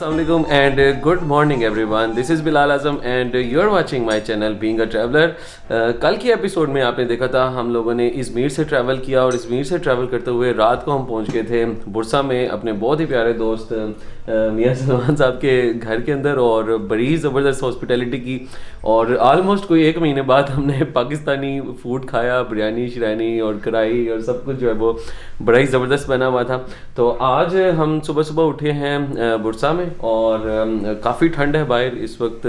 Assalamu alaikum and good morning everyone. This is Bilal Azam and you are watching my channel Being a Traveler. कल की episode में आपने देखा था हम लोगों ने इज़मीर से ट्रैवल किया और इज़मीर से ट्रैवल करते हुए रात को हम पहुंच गए थे बुरसा में अपने बहुत ही प्यारे दोस्त मियां सलमान साहब के घर के अंदर और बड़ी ज़बरदस्त हॉस्पिटैलिटी की और आलमोस्ट कोई 1 महीने बाद हमने पाकिस्तानी फूड खाया, बिरयानी शिरानी और कढ़ाई और सब कुछ जो है वो बड़ा ही ज़बरदस्त बना हुआ था। तो आज हम सुबह सुबह उठे हैं बुरसा में और काफ़ी ठंड है बाहर इस वक्त।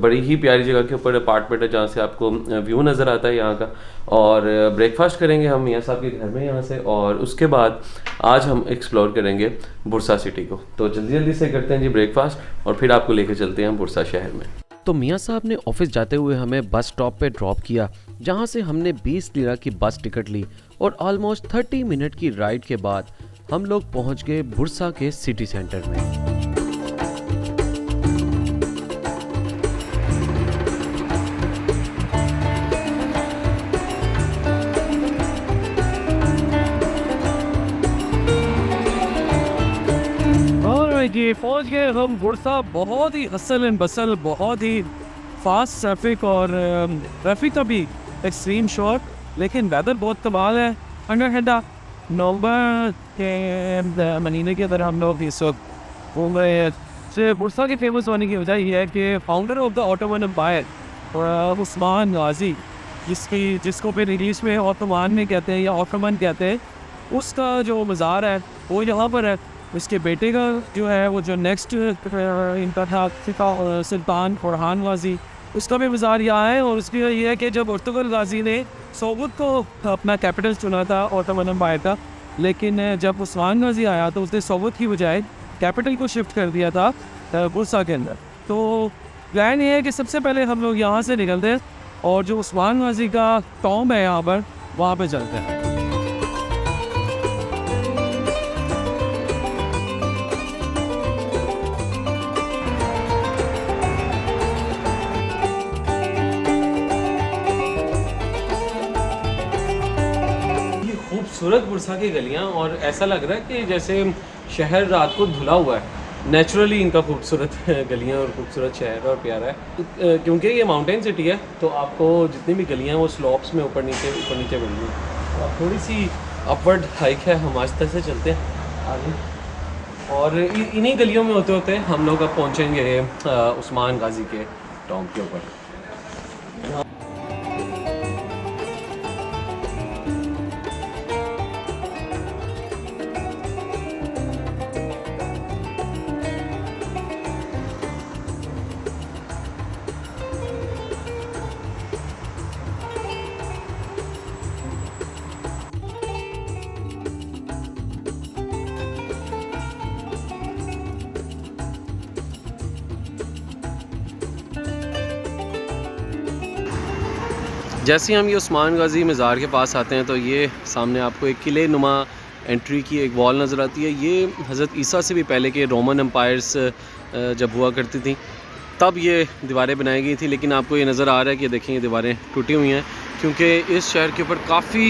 बड़ी ही प्यारी जगह के ऊपर अपार्टमेंट है जहाँ से आपको व्यू नज़र आता है यहाँ का। और ब्रेकफास्ट करेंगे हम मियां साहब के घर में यहाँ से और उसके बाद आज हम एक्सप्लोर करेंगे बुरसा सिटी को। तो जल्दी जल्दी से करते हैं जी ब्रेकफास्ट और फिर आपको लेके चलते हैं बुरसा शहर में। तो मियां साहब ने ऑफिस जाते हुए हमें बस स्टॉप पे ड्रॉप किया जहाँ से हमने 20 लिरा की बस टिकट ली और ऑलमोस्ट 30 मिनट की राइड के बाद हम लोग पहुँच गए बुरसा के सिटी सेंटर में। जी पहुँच गए हम बुरसा। बहुत ही हसल एंड बसल, बहुत ही फास्ट ट्रैफिक और ट्रैफिक का भी एक्सट्रीम शॉर्ट, लेकिन वेदर बहुत कमाल है। ठंडा नवंबर के महीने के अंदर हम लोग इस वक्त घूम रहे हैं। बुरसा के फेमस होने की वजह यह है कि founder of the Ottoman Empire Usman Ghazi, जिसको फिर इंग्लिश में ऑटोमान में कहते हैं या ऑटोमन कहते हैं, उसका जो मज़ार है वो यहाँ पर है। इसके बेटे का जो है वो जो नेक्स्ट इनका था सुल्तान फरहान गाजी, उसका भी मज़ार यहाँ है। और उसकी ये है कि जब अर्तुगरुल गाजी ने सोबत को अपना कैपिटल चुना था ऑटोमन एम्पायर का, लेकिन जब उस्मान गाजी आया तो उसने सोबत की बजाय कैपिटल को शिफ्ट कर दिया था बुरसा के अंदर। तो प्लान ये है कि सबसे पहले हम लोग यहाँ से निकलते हैं और जो उस्मान गाजी का टॉम है यहाँ पर, वहाँ पर चलते हैं। खूबसूरत बुरसा की गलियां और ऐसा लग रहा है कि जैसे शहर रात को धुला हुआ है। नेचुरली इनका खूबसूरत गलियां और खूबसूरत शहर और प्यारा है क्योंकि ये माउंटेन सिटी है। तो आपको जितनी भी गलियां वो स्लॉप्स में ऊपर नीचे मिलेंगी। थोड़ी सी अपवर्ड हाइक है, हम आस्ते से चलते हैं आगे और इन्हीं गलियों में होते होते हम लोग अब पहुँचेंगे उस्मान गाजी के टॉम के ऊपर। जैसे ही हम ये उस्मान गाजी मज़ार के पास आते हैं तो ये सामने आपको एक किले नुमा एंट्री की एक वॉल नज़र आती है। ये हज़रत ईसा से भी पहले के रोमन एम्पायर्स जब हुआ करती थी तब ये दीवारें बनाई गई थी। लेकिन आपको ये नज़र आ रहा है कि देखें ये दीवारें टूटी हुई हैं क्योंकि इस शहर के ऊपर काफ़ी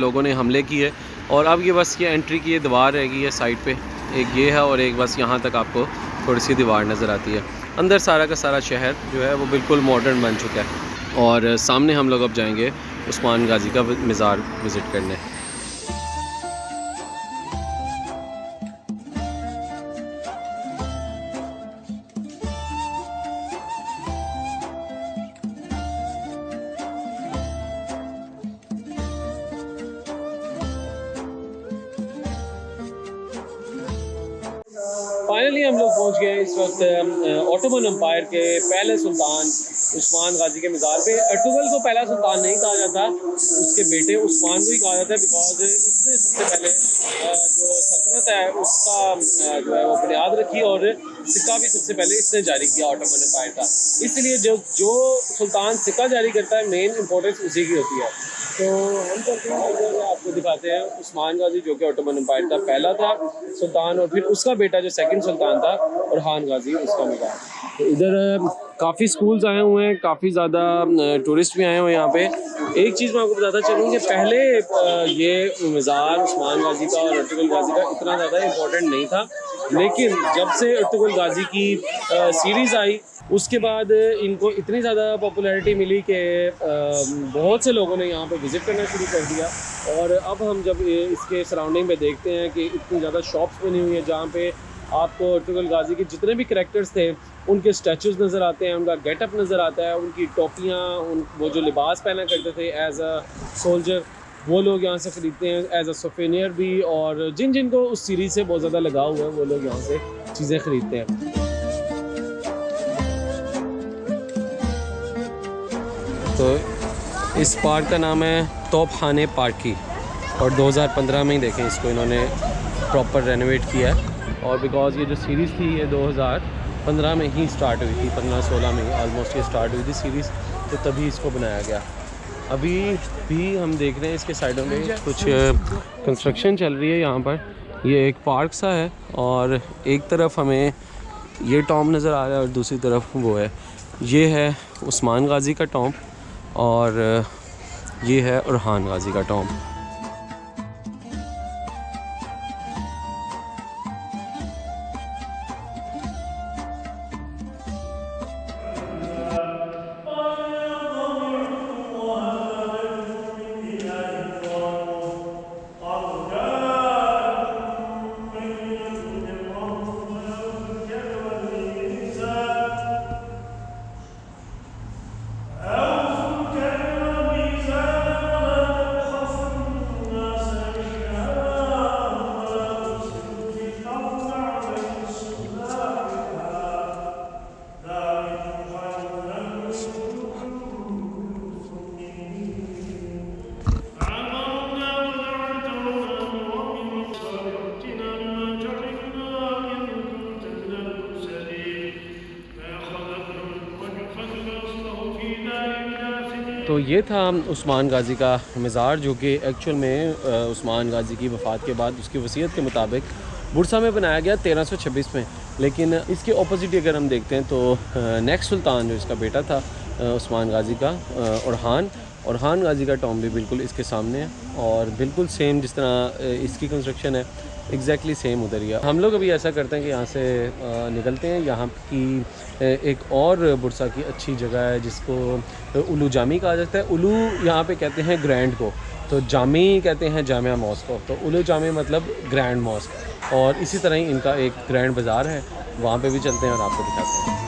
लोगों ने हमले किए और अब ये बस ये एंट्री की ये दीवार रहेगी है साइड पे, एक ये है और एक बस यहाँ तक आपको थोड़ी सी दीवार नज़र आती है। अंदर सारा का सारा शहर जो है वो बिल्कुल मॉडर्न बन चुका है और सामने हम लोग अब जाएंगे उस्मान गाजी का मज़ार विज़िट करने। फाइनली हम लोग पहुंच गए इस वक्त ऑटोमन एम्पायर के पहले सुल्तान उस्मान गाजी के मज़ार पे। अर्तुगरुल को पहला सुल्तान नहीं कहा जाता, उसके बेटे उस्मान को ही कहा जाता है बिकॉज इसने सबसे पहले जो सल्तनत है उसका जो है वो बुनियाद रखी और सिक्का भी सबसे पहले इसने जारी किया ऑटोमन एम्पायर का। इसलिए जो सुल्तान सिक्का जारी करता है मेन इंपॉर्टेंस उसी की होती है। तो हम चलते हैं आपको दिखाते हैं उस्मान गाजी जो कि ऑटोमन एम्पायर का पहला था सुल्तान और फिर उसका बेटा जो सेकंड सुल्तान था फरहान गाजी उसका मज़ार। तो इधर काफ़ी स्कूल्स आए हुए हैं, काफ़ी ज़्यादा टूरिस्ट भी आए हुए हैं यहाँ पे। एक चीज़ मैं आपको बताता चलूँ कि पहले ये मज़ार उस्मान गाजी का और अर्तुगरुल गाजी का इतना ज़्यादा इम्पोर्टेंट नहीं था, लेकिन जब से अर्तुगरुल गाजी की सीरीज़ आई उसके बाद इनको इतनी ज़्यादा पॉपुलैरिटी मिली कि बहुत से लोगों ने यहाँ पे विज़िट करना शुरू कर दिया। और अब हम जब इसके सराउंडिंग में देखते हैं कि इतनी ज़्यादा शॉप्स बनी हुई हैं जहाँ पे आपको अर्तुगरुल गाजी के जितने भी करैक्टर्स थे उनके स्टैचूज़ नज़र आते हैं, उनका गेटअप नज़र आता है, उनकी टोपियाँ, वो जो लिबास पहना करते थे एज अ सोल्जर, वो लोग यहाँ से ख़रीदते हैं एज अ सोवेनियर भी। और जिन जिनको उस सीरीज़ से बहुत ज़्यादा लगाव हुआ है वो लोग यहाँ से चीज़ें ख़रीदते हैं। तो इस पार्क का नाम है तोपखाने पार्की और 2015 में ही देखें इसको इन्होंने प्रॉपर रेनोवेट किया है। और बिकॉज़ ये जो सीरीज़ थी ये 2015 में ही स्टार्ट हुई थी, 15-16 में ऑलमोस्ट ये स्टार्ट हुई थी सीरीज़, तो तभी इसको बनाया गया। अभी भी हम देख रहे हैं इसके साइडों में कुछ कंस्ट्रक्शन चल रही है यहाँ पर। ये एक पार्क सा है और एक तरफ हमें ये टॉम्ब नज़र आ रहा है और दूसरी तरफ वो है, ये है उस्मान गाजी का टॉम्ब और ये है ओरहान गाजी का टॉम्ब। तो ये था उस्मान गाजी का मज़ार, जो कि एक्चुअल में उस्मान गाजी की वफ़ात के बाद उसकी वसीयत के मुताबिक बुरसा में बनाया गया 1326 में। लेकिन इसके ऑपोजिट अगर हम देखते हैं तो नेक्स्ट सुल्तान जो इसका बेटा था उस्मान गाजी का ओरहान गाजी का टॉम्ब भी बिल्कुल इसके सामने है और बिल्कुल सेम जिस तरह इसकी कंस्ट्रक्शन है एग्जैक्टली सेम उधर ही है। हम लोग अभी ऐसा करते हैं कि यहाँ से निकलते हैं। यहाँ की एक और बुरसा की अच्छी जगह है जिसको उलू जामी कहा जाता है। उलू यहाँ पे कहते हैं ग्रैंड को, तो जामी कहते हैं जामिया मॉस्क को, तो उलू जामी मतलब ग्रैंड मॉस्क। और इसी तरह ही इनका एक ग्रैंड बाज़ार है, वहाँ पे भी चलते हैं और आपको दिखाते हैं।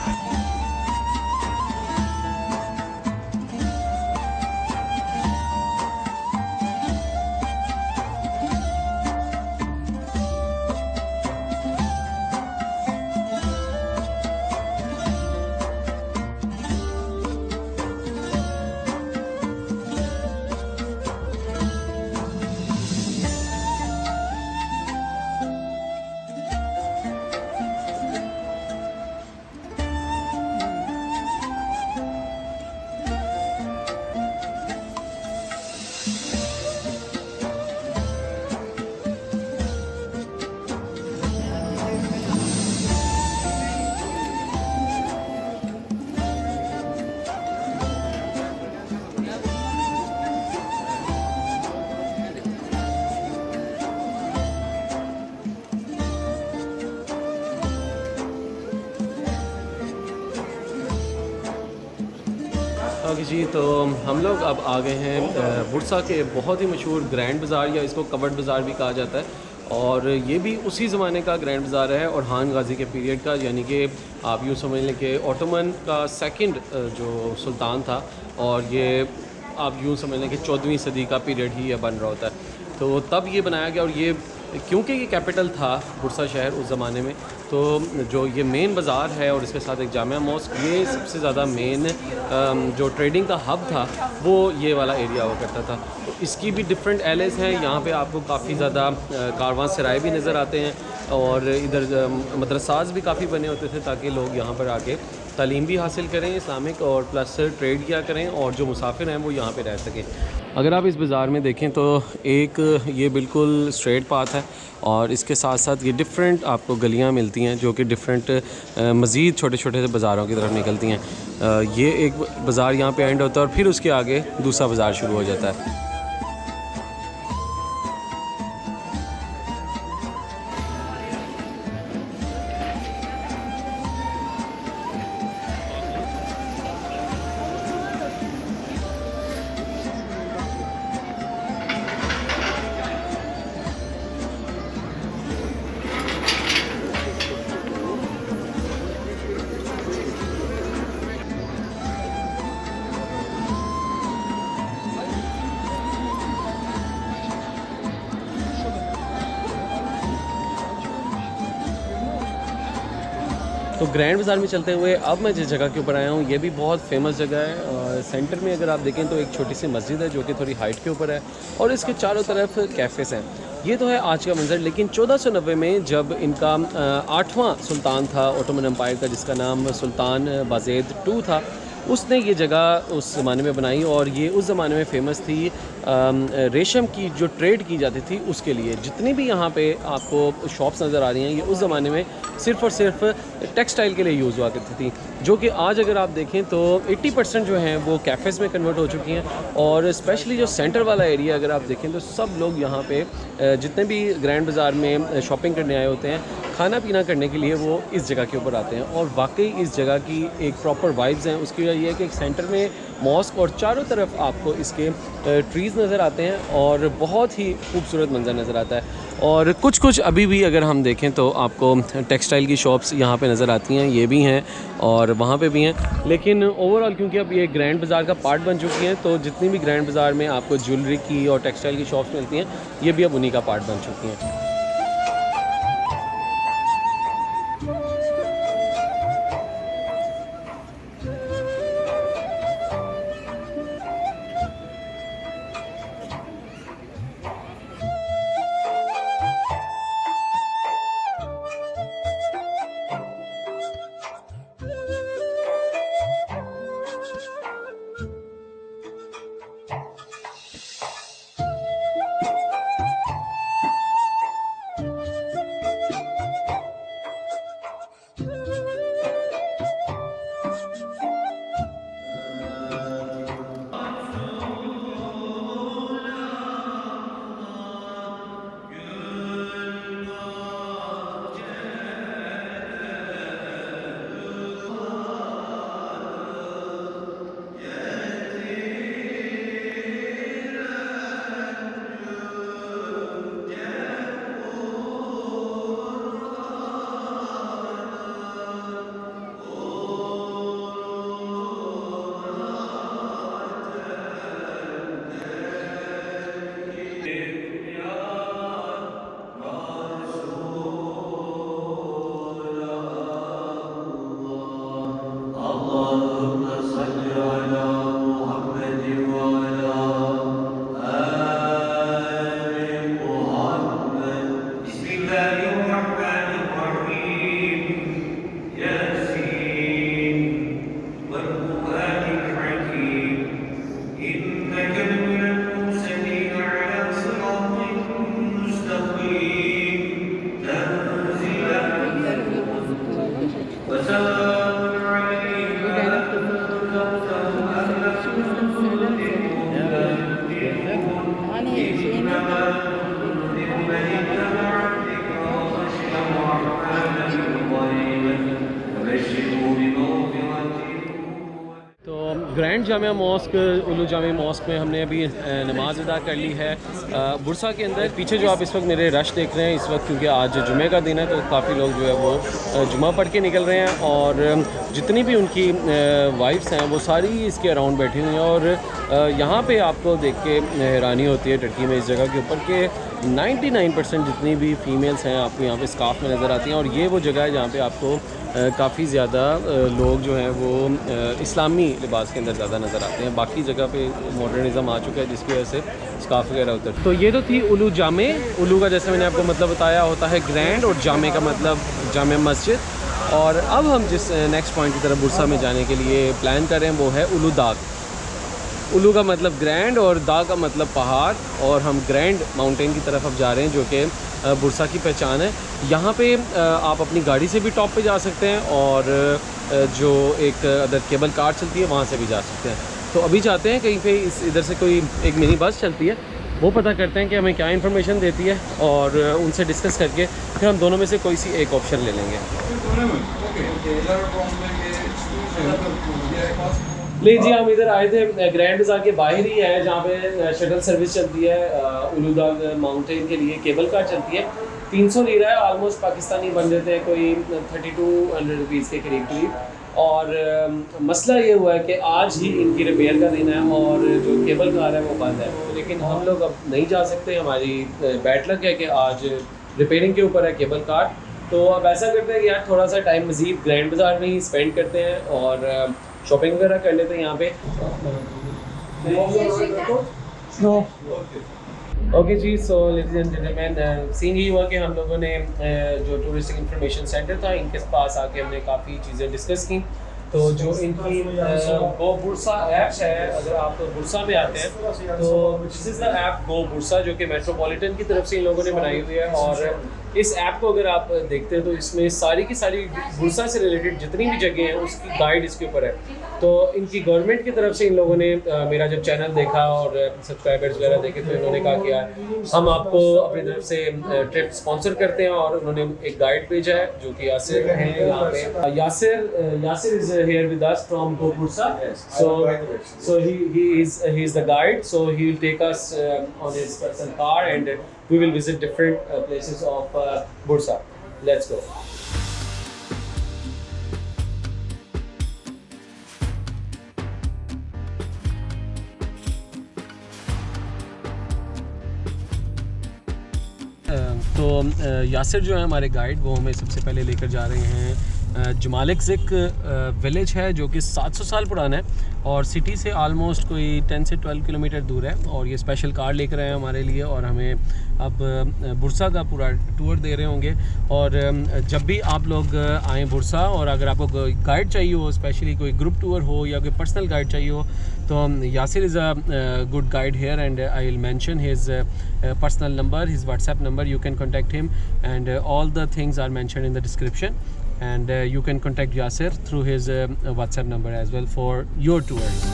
ओके जी, तो हम लोग अब आ गए हैं बुरसा के बहुत ही मशहूर ग्रैंड बाज़ार, या इसको कवर्ड बाज़ार भी कहा जाता है। और ये भी उसी ज़माने का ग्रैंड बाज़ार है ओरहान गाजी के पीरियड का, यानी कि आप यूँ समझ लें कि ओटोमन का सेकंड जो सुल्तान था, और ये आप यूँ समझ लें कि 14वीं सदी का पीरियड ही ये बन रहा होता है। तो तब ये बनाया गया, और ये क्योंकि ये कैपिटल था बुरसा शहर उस ज़माने में, तो जो ये मेन बाज़ार है और इसके साथ एक जामिया मॉस्क, ये सबसे ज़्यादा मेन जो ट्रेडिंग का हब था वो ये वाला एरिया हुआ करता था। तो इसकी भी डिफरेंट एलेस हैं, यहाँ पे आपको काफ़ी ज़्यादा कारवां सराय भी नज़र आते हैं, और इधर मदरसाज भी काफ़ी बने होते थे ताकि लोग यहाँ पर आके तालीम भी हासिल करें इस्लामिक, और प्लस ट्रेड किया करें, और जो मुसाफिर हैं वो यहाँ पे रह सकें। अगर आप इस बाज़ार में देखें तो एक ये बिल्कुल स्ट्रेट पाथ है, और इसके साथ साथ ये डिफरेंट आपको गलियाँ मिलती हैं जो कि डिफरेंट मज़ीद छोटे छोटे से बाज़ारों की तरफ निकलती हैं। ये एक बाज़ार यहाँ पे एंड होता है और फिर उसके आगे दूसरा बाज़ार शुरू हो जाता है। तो ग्रैंड बाज़ार में चलते हुए अब मैं जिस जगह के ऊपर आया हूँ ये भी बहुत फेमस जगह है। सेंटर में अगर आप देखें तो एक छोटी सी मस्जिद है जो कि थोड़ी हाइट के ऊपर है और इसके चारों तरफ कैफ़ेज़ हैं। ये तो है आज का मंज़र, लेकिन 1490 में जब इनका 8वां सुल्तान था ओटोमन एम्पायर का, जिसका नाम सुल्तान बाज़ेद II था, उसने ये जगह उस ज़माने में बनाई और ये उस ज़माने में फ़ेमस थी रेशम की जो ट्रेड की जाती थी उसके लिए। जितनी भी यहाँ पे आपको शॉप्स नज़र आ रही हैं ये उस ज़माने में सिर्फ़ और सिर्फ टेक्सटाइल के लिए यूज़ हुआ करती थी, जो कि आज अगर आप देखें तो 80% जो हैं वो कैफ़ेज़ में कन्वर्ट हो चुकी हैं। और स्पेशली जो सेंटर वाला एरिया अगर आप देखें तो सब लोग यहाँ पे जितने भी ग्रैंड बाज़ार में शॉपिंग करने आए होते हैं, खाना पीना करने के लिए वो इस जगह के ऊपर आते हैं। और वाकई इस जगह की एक प्रॉपर वाइब्स हैं। उसकी वजह यह है कि एक सेंटर में मॉस्क और चारों तरफ आपको इसके ट्रीज़ नज़र आते हैं और बहुत ही खूबसूरत मंजर नज़र आता है। और कुछ कुछ अभी भी अगर हम देखें तो आपको टेक्सटाइल की शॉप्स यहाँ पे नज़र आती हैं, ये भी हैं और वहाँ पे भी हैं। लेकिन ओवरऑल क्योंकि अब ये ग्रैंड बाज़ार का पार्ट बन चुकी हैं तो जितनी भी ग्रैंड बाज़ार में आपको ज्वेलरी की और टेक्सटाइल की शॉप्स मिलती हैं ये भी अब उन्हीं का पार्ट बन चुकी हैं। Grand Jamia mosque Ulu Jamia mosque में हमने अभी नमाज़ अदा कर ली है बुरसा के अंदर। पीछे जो आप इस वक्त मेरे रश देख रहे हैं इस वक्त, क्योंकि आज जुमे का दिन है तो काफ़ी लोग जो है वो जुमा पढ़ के निकल रहे हैं और जितनी भी उनकी वाइफ्स हैं वो सारी इसके अराउंड बैठी हुई हैं। और यहाँ पे आपको देख के हैरानी होती है टर्की में इस जगह के ऊपर के 99% जितनी भी फ़ीमेल्स हैं आपको यहाँ पे स्काफ में नज़र आती हैं। और ये वो जगह है जहाँ पे आपको काफ़ी ज़्यादा लोग जो हैं वो इस्लामी लिबास के अंदर ज़्यादा नज़र आते हैं। बाकी जगह पे मॉडर्निज़म आ चुका है जिसकी वजह से स्काफ वगैरह उतर। तो ये तो थी उलू जामे। उलू का जैसे मैंने आपको मतलब बताया होता है ग्रैंड, और जामे का मतलब जामे मस्जिद। और अब हम जिस नेक्स्ट पॉइंट की तरफ बुरसा में जाने के लिए प्लान कर रहे हैं वो है उलू दाग। उलू का मतलब ग्रैंड और दा का मतलब पहाड़, और हम ग्रैंड माउंटेन की तरफ अब जा रहे हैं जो कि बुरसा की पहचान है। यहाँ पे आप अपनी गाड़ी से भी टॉप पे जा सकते हैं और जो एक अदर केबल कार चलती है वहाँ से भी जा सकते हैं। तो अभी चाहते हैं कहीं पे इस इधर से कोई एक मिनी बस चलती है, वो पता करते हैं कि हमें क्या इन्फॉर्मेशन देती है और उनसे डिस्कस करके फिर हम दोनों में से कोई सी एक ऑप्शन ले लेंगे। ले जी, हम इधर आए थे ग्रैंड बाज़ार के बाहर ही है जहाँ पे शटल सर्विस चलती है उलूदाग माउंटेन के लिए। केबल कार चलती है, 300 लीरा है, ऑलमोस्ट पाकिस्तानी बन जाते हैं कोई 3200 रुपीज़ के करीब। और मसला ये हुआ है कि आज ही इनकी रिपेयर का दिन है और जो केबल कार है वो बंद है। लेकिन हम लोग अब नहीं जा सकते, हमारी बैड लक है कि आज रिपेयरिंग के ऊपर है केबल कार। तो अब ऐसा करते हैं कि यार थोड़ा सा टाइम मज़ीद ग्रैंड बाज़ार में ही स्पेंड करते हैं और शॉपिंग वगैरह कर लेते हैं यहाँ पे। ओके जी, सो लेडीज एंड जेंटलमैन, सीन ये हुआ कि हम लोगों ने जो टूरिस्ट इंफॉर्मेशन सेंटर था इनके पास आके हमने काफ़ी चीज़ें डिस्कस की। तो जो इनकी गो बुरसा ऐप है, अगर आप बुरसा में आते हैं तो this is the app go Bursa, जो कि मेट्रोपॉलिटन की तरफ से इन लोगों ने बनाई हुई है। और इस ऐप को अगर आप देखते हैं तो इसमें सारी की सारी बुरसा से रिलेटेड जितनी भी जगह हैं उसकी गाइड इसके ऊपर है। तो इनकी गवर्नमेंट की तरफ से इन लोगों ने मेरा जब चैनल देखा और सब्सक्राइबर्स वगैरह देखे तो इन्होंने कहा कि यार हम आपको अपनी तरफ से ट्रिप स्पॉन्सर करते हैं, और उन्होंने एक गाइड भेजा है जो कि यासिर हैं यहाँ पे। Yasir is here with us from go Bursa, so he is the guide, so he will take us on his personal car and we will visit different places of Bursa. Let's go. तो यासिर जो है हमारे guide, वो हमें सबसे पहले लेकर जा रहे हैं जमालिक ज़िक विलेज है जो कि 700 साल पुराना है और सिटी से आलमोस्ट कोई 10 से 12 किलोमीटर दूर है। और ये स्पेशल कार लेकर आए हैं हमारे लिए और हमें अब बुरसा का पूरा टूर दे रहे होंगे। और जब भी आप लोग आएँ बुरसा, और अगर आपको गाइड चाहिए हो, स्पेशली कोई ग्रुप टूर हो या कोई पर्सनल गाइड चाहिए हो, तो Yasir is a good guide here and I will mention his personal number, his WhatsApp number. You can contact him and all the things are mentioned in the description, and you can contact Yasir through his WhatsApp number as well for your tours.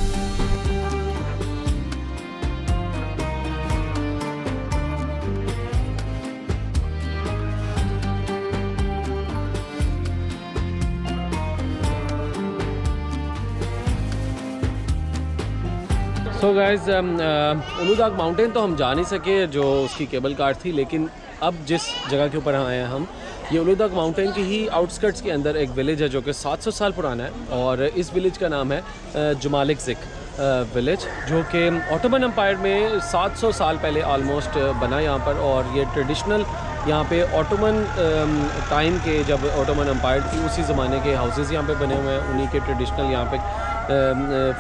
So guys, Uludag mountain तो हम जा नहीं सके, जो उसकी cable car थी, लेकिन अब जिस जगह के ऊपर आए हैं हम, ये उलूदाग माउंटेन की ही आउटस्कर्ट्स के अंदर एक विलेज है जो कि 700 साल पुराना है। और इस विलेज का नाम है जमालिक ज़िक विलेज, जो कि ऑटोमन एम्पायर में 700 साल पहले ऑलमोस्ट बना यहाँ पर। और ये ट्रेडिशनल यहाँ पे ऑटोमन टाइम के, जब ऑटोमन एम्पायर थी उसी ज़माने के हाउसेस यहाँ पे बने हुए हैं। उन्हीं के ट्रेडिशनल यहाँ पे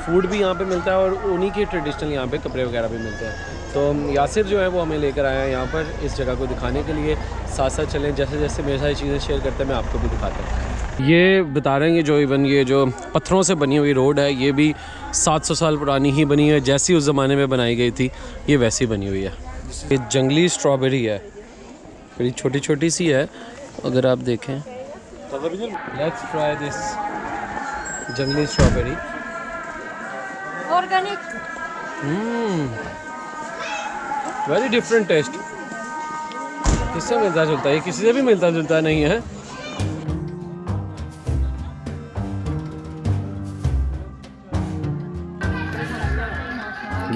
फूड भी यहाँ पे मिलता है और उन्हीं के ट्रेडिशनल यहाँ पे कपड़े वगैरह भी मिलते हैं। तो यासिर जो है वो हमें लेकर आया है यहाँ पर इस जगह को दिखाने के लिए। साथ साथ चलें, जैसे जैसे मेरे सारी चीज़ें शेयर करते हैं मैं आपको भी दिखाता हूँ। ये बता रहे हैं जो इवन ये जो पत्थरों से बनी हुई रोड है, ये भी 700 साल पुरानी ही बनी है, जैसी उस ज़माने में बनाई गई थी ये वैसी बनी हुई है। ये जंगली स्ट्रॉबेरी है, बड़ी छोटी छोटी सी है अगर आप देखें। लेट्स ट्राई दिस जंगली strawberry. Organic, very different taste. किससे मिलता जुलता है? किसी से भी मिलता जुलता नहीं है।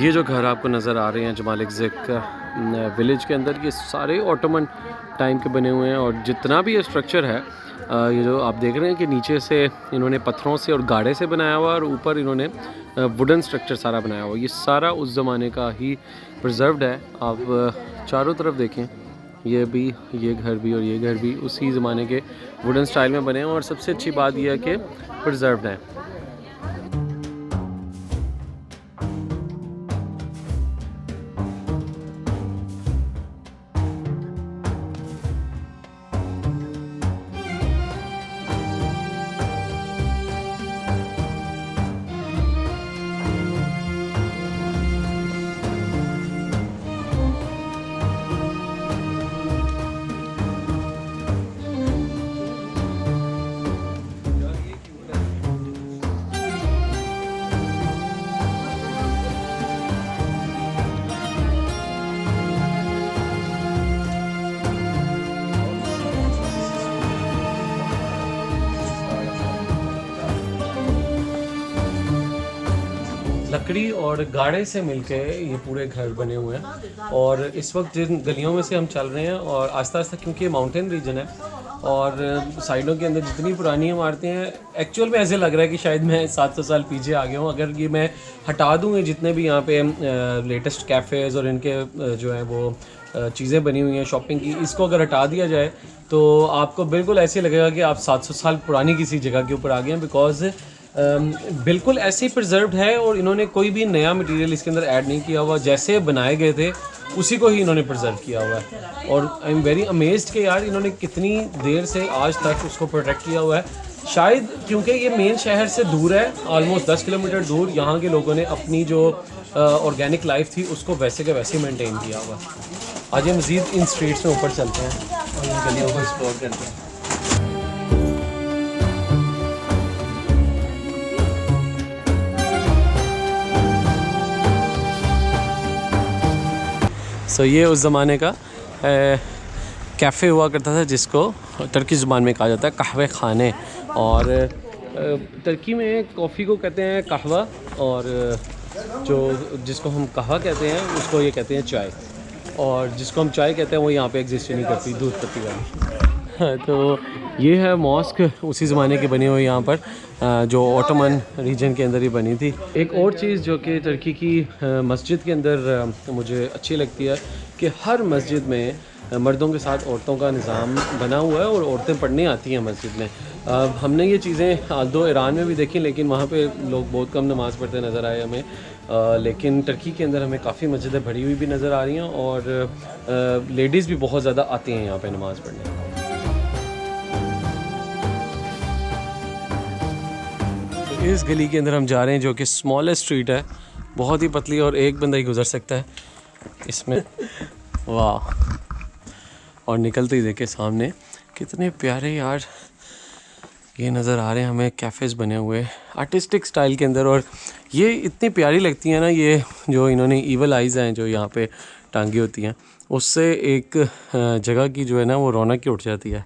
ये जो घर आपको नज़र आ रहे हैं जमालिक ज़िक विलेज के अंदर, ये सारे ऑटोमन टाइम के बने हुए हैं। और जितना भी ये स्ट्रक्चर है, ये जो आप देख रहे हैं कि नीचे से इन्होंने पत्थरों से और गाड़े से बनाया हुआ, और ऊपर इन्होंने वुडन स्ट्रक्चर सारा बनाया हुआ, ये सारा उस ज़माने का ही प्रिजर्व्ड है। आप चारों तरफ देखें, ये भी, ये घर भी और ये घर भी उसी ज़माने के वुडन स्टाइल में बने हैं। और सबसे अच्छी बात यह है कि प्रिजर्व्ड हैं। लकड़ी और गाड़े से मिलके ये पूरे घर बने हुए हैं। और इस वक्त जिन गलियों में से हम चल रहे हैं, और आस्ता आस्ता क्योंकि ये माउंटेन रीजन है और साइडों के अंदर जितनी पुरानी इमारतें हैं, एक्चुअल में ऐसे लग रहा है कि शायद मैं 700 साल पीछे आ गया हूँ। अगर ये मैं हटा दूँ जितने भी यहाँ पे लेटेस्ट कैफ़ेज़ और इनके जो है वो चीज़ें बनी हुई हैं शॉपिंग की, इसको अगर हटा दिया जाए तो आपको बिल्कुल ऐसे लगेगा कि आप 700 साल पुरानी किसी जगह के ऊपर आ गए हैं। बिकॉज़ बिल्कुल ऐसे ही प्रिजर्व्ड है और इन्होंने कोई भी नया मटेरियल इसके अंदर ऐड नहीं किया हुआ, जैसे बनाए गए थे उसी को ही इन्होंने प्रिजर्व किया हुआ है। और आई एम वेरी अमेज्ड कि यार इन्होंने कितनी देर से आज तक उसको प्रोटेक्ट किया हुआ है। शायद क्योंकि ये मेन शहर से दूर है, ऑलमोस्ट 10 किलोमीटर दूर, यहाँ के लोगों ने अपनी जो ऑर्गेनिक लाइफ थी उसको वैसे के वैसे मेंटेन किया हुआ है। आज हम मज़ीद इन स्ट्रीट्स में ऊपर चलते हैं और इन गलियों को एक्सप्लोर करते हैं। सो ये उस ज़माने का कैफ़े हुआ करता था जिसको तुर्की ज़ुबान में कहा जाता है कहवे खाने। और तुर्की में कॉफ़ी को कहते हैं कहवा, और जो जिसको हम कहवा कहते हैं उसको ये कहते हैं चाय, और जिसको हम चाय कहते हैं वो यहाँ पे एग्जिस्ट नहीं करती, दूध पत्ती वाली। तो ये है मॉस्क उसी ज़माने की बनी हुई यहाँ पर, जो ओटोमन रीजन के अंदर ही बनी थी। एक और चीज़ जो कि तुर्की की मस्जिद के अंदर मुझे अच्छी लगती है कि हर मस्जिद में मर्दों के साथ औरतों का निज़ाम बना हुआ है और औरतें पढ़ने आती हैं मस्जिद में। हमने ये चीज़ें दो ईरान में भी देखी, लेकिन वहाँ पे लोग बहुत कम नमाज़ पढ़ते नज़र आए हमें। लेकिन तुर्की के अंदर हमें काफ़ी मस्जिदें भरी हुई भी नज़र आ रही हैं और लेडीज़ भी बहुत ज़्यादा आती हैं यहाँ पे नमाज़ पढ़ने। इस गली के अंदर हम जा रहे हैं जो कि स्मॉलेस्ट स्ट्रीट है, बहुत ही पतली और एक बंदा ही गुजर सकता है इसमें। वाह, और निकलते ही देखे सामने कितने प्यारे यार ये नज़र आ रहे हैं हमें कैफ़ेज़ बने हुए आर्टिस्टिक स्टाइल के अंदर। और ये इतनी प्यारी लगती है ना, ये जो इन्होंने ईवल आइज़ हैं जो यहाँ पे टांगी होती हैं, उससे एक जगह की जो है ना वो रौनक ही उठ जाती है।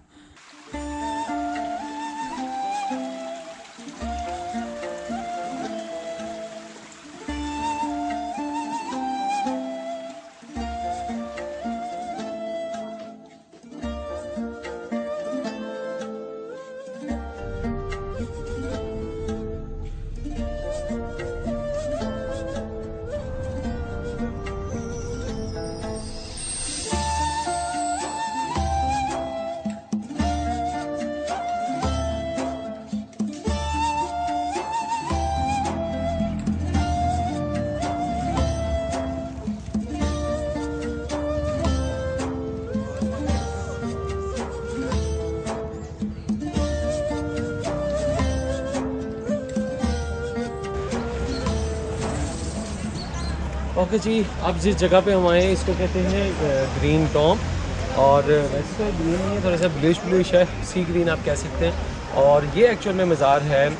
ओके जी, अब जिस जगह पे हम आए हैं इसको कहते हैं ग्रीन टॉम, और वैसे ग्रीन नहीं है, थोड़ा सा ब्लूइश है, सी ग्रीन आप कह सकते हैं। और ये एक्चुअल में मज़ार है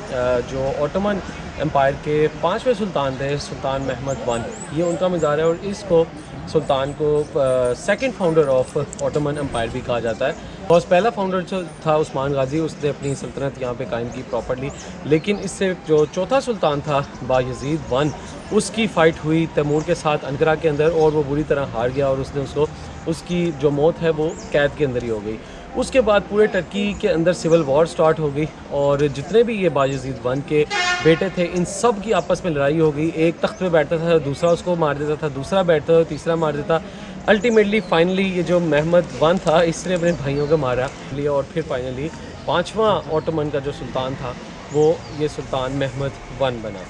जो ओटोमन एम्पायर के 5वें सुल्तान थे, सुल्तान महमद वन, ये उनका मज़ार है। और इसको सुल्तान को second founder of Ottoman Empire भी कहा जाता है। और पहला फाउंडर जो था उस्मान गाजी, उसने अपनी सल्तनत यहाँ पे कायम की प्रॉपर्ली, लेकिन इससे जो चौथा सुल्तान था बायजीद वन, उसकी फ़ाइट हुई तैमूर के साथ अंकारा के अंदर और वो बुरी तरह हार गया और उसने उसकी जो मौत है वो कैद के अंदर ही हो गई। उसके बाद पूरे तुर्की के अंदर सिविल वॉर स्टार्ट हो गई और जितने भी ये बायजीद वन के बेटे थे इन सब की आपस में लड़ाई हो गई। एक तख्त पे बैठता था, दूसरा उसको मार देता था, दूसरा बैठता था, तीसरा मार देता। अल्टीमेटली फाइनली ये जो महमद वन था इसने अपने भाइयों को मारा लिया और फिर फाइनली 5वां ओटोमन का जो सुल्तान था वो ये सुल्तान महमद वन बना।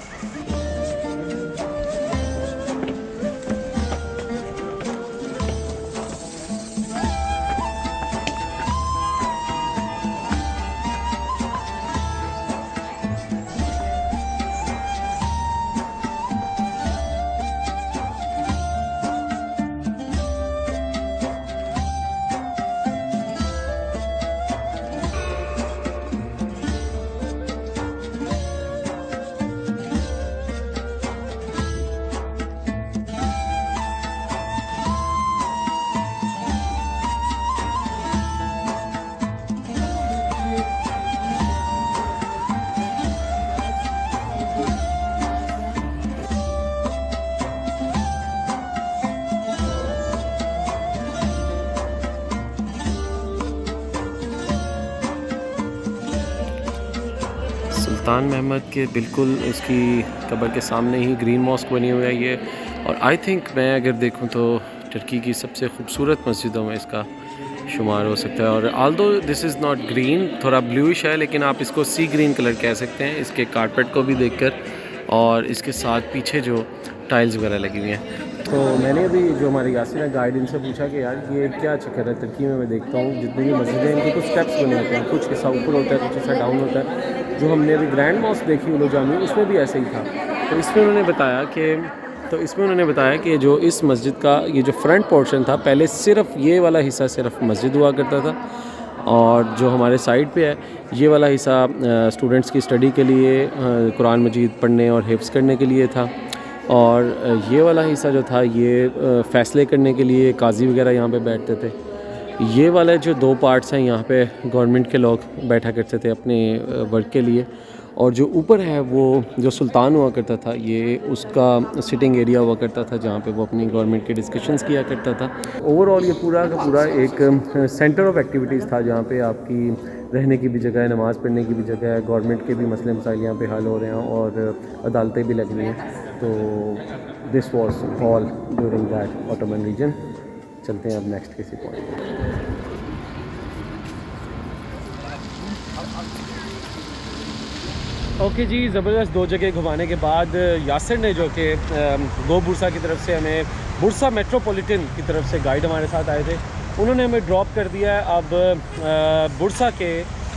सुल्तान महमद के बिल्कुल उसकी कब्र के सामने ही ग्रीन मॉस्क बनी हुई है ये, और आई थिंक मैं अगर देखूं तो टर्की की सबसे खूबसूरत मस्जिदों में इसका शुमार हो सकता है। और Aldous this is not green, थोड़ा ब्लूइश है, लेकिन आप इसको सी ग्रीन कलर कह सकते हैं इसके कारपेट को भी देखकर, और इसके साथ पीछे जो टाइल्स वगैरह लगी हुई हैं। तो मैंने अभी जो हमारे यासिर गाइड इनसे पूछा कि यार ये क्या चक्कर है, तुर्की में मैं देखता हूँ जितनी भी मस्जिदें हैं इनके कुछ स्टेप्स बने होते हैं, कुछ हिस्सा ऊपर होता है, कुछ हिस्सा डाउन होता है। जो हमने अभी ग्रैंड मॉस्क देखी उलो जामी, उसमें भी ऐसे ही था। तो इसमें उन्होंने बताया कि जो इस मस्जिद का ये जो फ्रंट पोर्शन था, पहले सिर्फ ये वाला हिस्सा सिर्फ मस्जिद हुआ करता था, और जो हमारे साइड पे है ये वाला हिस्सा स्टूडेंट्स की स्टडी के लिए, कुरान मजीद पढ़ने और हिफ्ज़ करने के लिए था, और ये वाला हिस्सा जो था ये फ़ैसले करने के लिए काजी वगैरह यहाँ पे बैठते थे। ये वाले जो दो पार्ट्स हैं यहाँ पे गवर्नमेंट के लोग बैठा करते थे अपने वर्क के लिए, और जो ऊपर है वो जो सुल्तान हुआ करता था ये उसका सिटिंग एरिया हुआ करता था जहाँ पे वो अपनी गवर्नमेंट के डिस्कशंस किया करता था। ओवरऑल ये पूरा का पूरा एक सेंटर ऑफ एक्टिविटीज़ था जहाँ पे आपकी रहने की भी जगह है, नमाज़ पढ़ने की भी जगह है, गवर्नमेंट के भी मसले मसाइल यहाँ पे हल हो रहे हैं और अदालतें भी लग रही हैं। तो this was all during that Ottoman region. चलते हैं अब नेक्स्ट किसी पॉइंट पर। ओके जी, ज़बरदस्त दो जगह घुमाने के बाद यासिर ने जो कि गो बुरसा की तरफ से हमें बुरसा मेट्रोपॉलिटन की तरफ से गाइड हमारे साथ आए थे, उन्होंने हमें ड्रॉप कर दिया है अब बुरसा के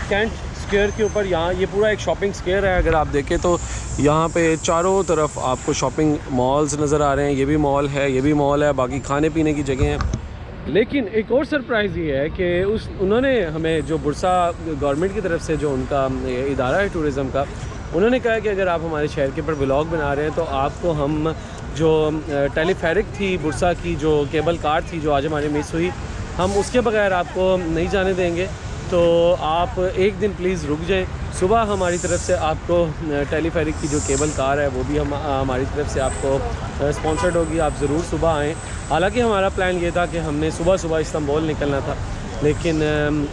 कैंट स्क्वायर के ऊपर। यहाँ ये पूरा एक शॉपिंग स्क्वायर है, अगर आप देखें तो यहाँ पे चारों तरफ आपको शॉपिंग मॉल्स नज़र आ रहे हैं। ये भी मॉल है, ये भी मॉल है, बाकी खाने पीने की जगह हैं। लेकिन एक और सरप्राइज़ ये है कि उन्होंने हमें जो बुरसा गवर्नमेंट की तरफ से जो उनका इदारा है टूरिज़म का, उन्होंने कहा कि अगर आप हमारे शहर के ऊपर व्लॉग बना रहे हैं तो आपको हम जो टेलीफेरिक थी बुरसा की, जो केबल कार थी जो आज हमारी मिस हुई, हम उसके बगैर आपको नहीं जाने देंगे। तो आप एक दिन प्लीज़ रुक जाएं। सुबह हमारी तरफ से आपको टेलीफेरिक की जो केबल कार है वो भी हमारी तरफ से आपको स्पॉन्सर्ड होगी, आप ज़रूर सुबह आएँ। हालांकि हमारा प्लान ये था कि हमने सुबह सुबह इस्तांबुल निकलना था, लेकिन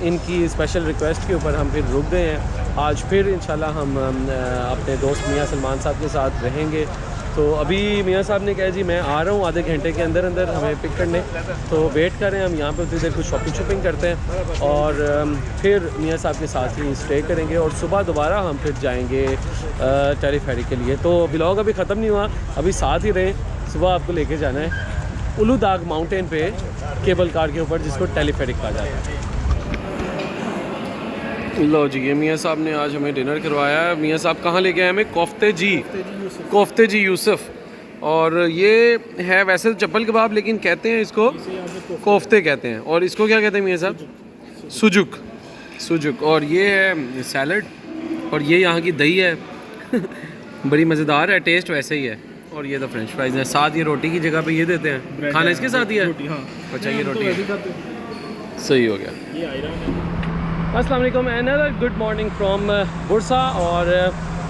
इनकी स्पेशल रिक्वेस्ट के ऊपर हम फिर रुक गए हैं। आज फिर इंशाल्लाह हम अपने दोस्त मियाँ सलमान साहब के साथ रहेंगे। तो अभी मियाँ साहब ने कहा जी मैं आ रहा हूँ आधे घंटे के अंदर अंदर हमें पिक करने, तो वेट करें हम यहाँ पे, उतनी देर कुछ शॉपिंग करते हैं और फिर मियाँ साहब के साथ ही स्टे करेंगे और सुबह दोबारा हम फिर जाएंगे टेलीफेरिक के लिए। तो व्लॉग अभी ख़त्म नहीं हुआ, अभी साथ ही रहें। सुबह आपको लेके जाना है उलूदाग माउंटेन पे केबल कार के ऊपर, जिसको टेलीफेरिक कहा जाता है। लो जी, ये मियाँ साहब ने आज हमें डिनर करवाया है। मियाँ साहब कहाँ लेके आए हमें? कोफ्ते जी यूसुफ। और ये है वैसे तो चप्पल कबाब, लेकिन कहते हैं इसको कोफ्ते कहते हैं। और इसको क्या कहते हैं मियाँ साहब? सुजुक। और ये है सैलड, और ये यहाँ की दही है बड़ी मज़ेदार है, टेस्ट वैसे ही है। और ये तो फ्रेंच फ्राइज़ हैं, साथ ये रोटी की जगह पे ये देते हैं, खाना इसके साथ ही है। अच्छा, ये रोटी सही हो गया। अस्सलाम वालेकुम, another good morning from Bursa. और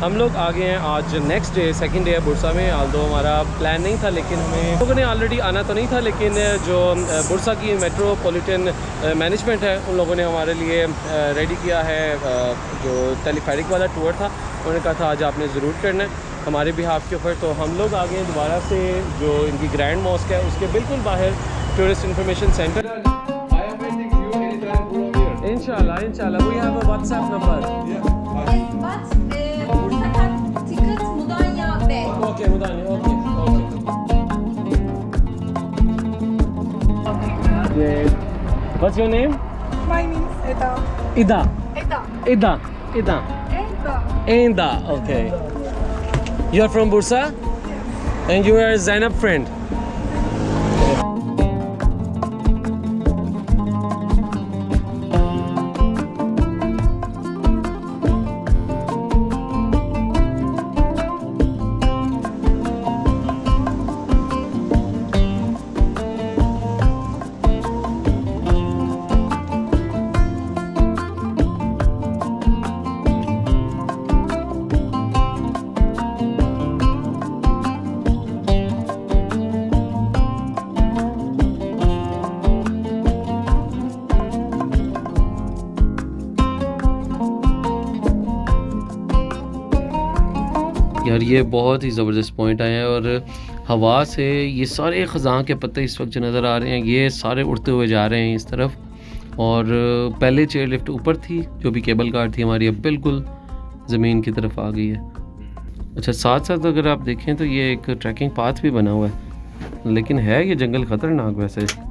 हम लोग आ गए हैं आज नेक्स्ट डे, सेकंड डे है बुरसा में। आल्दो हमारा प्लान नहीं था, लेकिन हमें लोगों ने ऑलरेडी आना तो नहीं था, लेकिन जो बुरसा की मेट्रोपॉलिटन मैनेजमेंट है उन लोगों ने हमारे लिए रेडी किया है जो टेलीफेरिक वाला टूर था। उन्होंने कहा था आज आपने ज़रूर करना है हमारे बिहाफ के ऊपर। तो हम लोग आ गए दोबारा से जो इनकी ग्रैंड मॉस्क है उसके बिल्कुल बाहर tourist information centre. Inshallah, we have a WhatsApp number. But ticket Mudanya back. Okay, Mudanya, okay. What's your name? My name is Eda. Ida. Okay. You are from Bursa? And you are Zainab friend? और ये बहुत ही ज़बरदस्त point आया है और हवा से ये सारे ख़ज़ां के पत्ते इस वक्त जो नज़र आ रहे हैं ये सारे उड़ते हुए जा रहे हैं इस तरफ। और पहले चेयर लिफ्ट ऊपर थी जो भी केबल कार थी हमारी, अब बिल्कुल ज़मीन की तरफ आ गई है। अच्छा, साथ साथ अगर आप देखें तो ये एक ट्रैकिंग पाथ भी बना हुआ है, लेकिन है ये जंगल ख़तरनाक वैसे।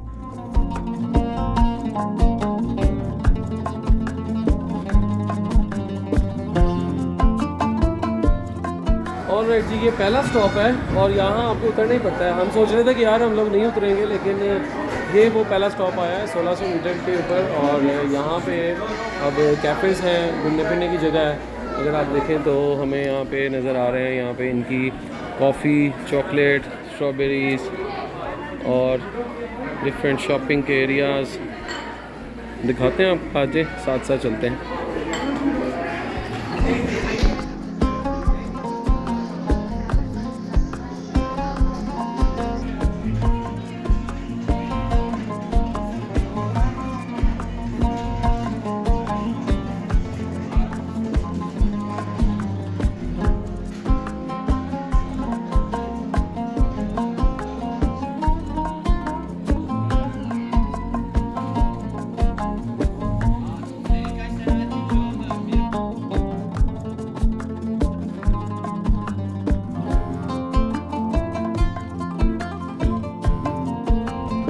ऑलराइट जी, ये पहला स्टॉप है और यहाँ आपको उतरना ही पड़ता है। हम सोच रहे थे कि यार हम लोग नहीं उतरेंगे, लेकिन ये वो पहला स्टॉप आया है 1600 मीटर के ऊपर। और यहाँ पे अब कैफ़ेज़ हैं, घूमने फिरने की जगह है। अगर आप देखें तो हमें यहाँ पे नज़र आ रहे हैं, यहाँ पे इनकी कॉफ़ी, चॉकलेट, स्ट्रॉबेरीज़ और डिफरेंट शॉपिंग के एरियाज़ दिखाते हैं। आप आजे साथ साथ चलते हैं।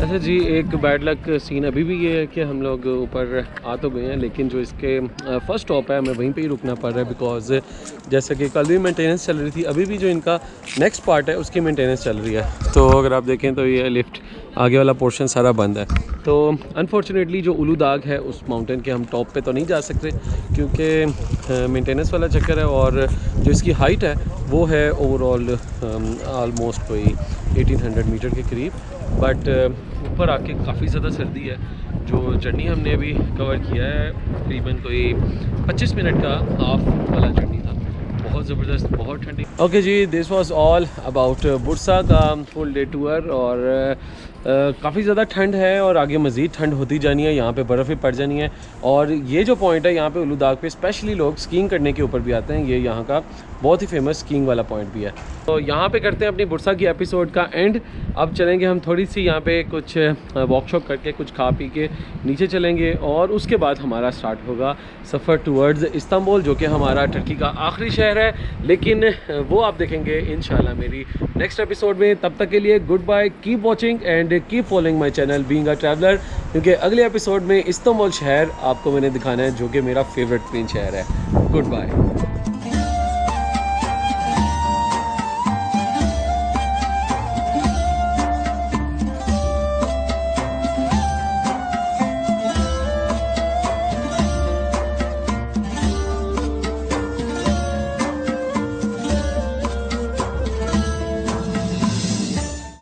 अच्छा जी, एक बैड लक सीन अभी भी ये है कि हम लोग ऊपर आ तो गए हैं, लेकिन जो इसके फर्स्ट स्टॉप है हमें वहीं पे ही रुकना पड़ रहा है। बिकॉज़ जैसे कि कल भी मेंटेनेंस चल रही थी, अभी भी जो इनका नेक्स्ट पार्ट है उसकी मेंटेनेंस चल रही है। तो अगर आप देखें तो ये लिफ्ट आगे वाला पोर्शन सारा बंद है। तो अनफॉर्चुनेटली जो उलू दाग है उस माउंटेन के हम टॉप पे तो नहीं जा सकते क्योंकि मेंटेनेंस वाला चक्कर है। और जो इसकी हाइट है वो है ओवरऑल आलमोस्ट कोई 1800 मीटर के करीब। बट ऊपर आके काफ़ी ज़्यादा सर्दी है। जो जर्नी हमने अभी कवर किया है तकरीबन कोई 25 मिनट का हाफ वाला जर्नी था, बहुत ज़बरदस्त, बहुत ठंडी। ओके जी, this was all about Bursa का फुल डे टूर। और काफ़ी ज़्यादा ठंड है और आगे मज़ीद ठंड होती जानी है, यहाँ पे बर्फ़ भी पड़ जानी है। और ये जो पॉइंट है यहाँ पे उलू दाग पे स्पेशली लोग स्कीइंग करने के ऊपर भी आते हैं। ये यहाँ का बहुत ही फेमस स्कीइंग वाला पॉइंट भी है। तो यहाँ पे करते हैं अपनी बुरसा की एपिसोड का एंड। अब चलेंगे हम थोड़ी सी यहाँ पे कुछ वॉकशॉप करके कुछ खा पी के नीचे चलेंगे और उसके बाद हमारा स्टार्ट होगा सफ़र टूवर्ड्स इस्तांबुल, जो कि हमारा टर्की का आखिरी शहर है। लेकिन वो आप देखेंगे इंशाल्लाह मेरी नेक्स्ट एपिसोड में। तब तक के लिए goodbye, keep watching and keep following my channel being a traveller, क्योंकि अगले एपिसोड में इस्तांबुल शहर आपको मैंने दिखाना है जो कि मेरा फेवरेट तीन शहर है। Good bye.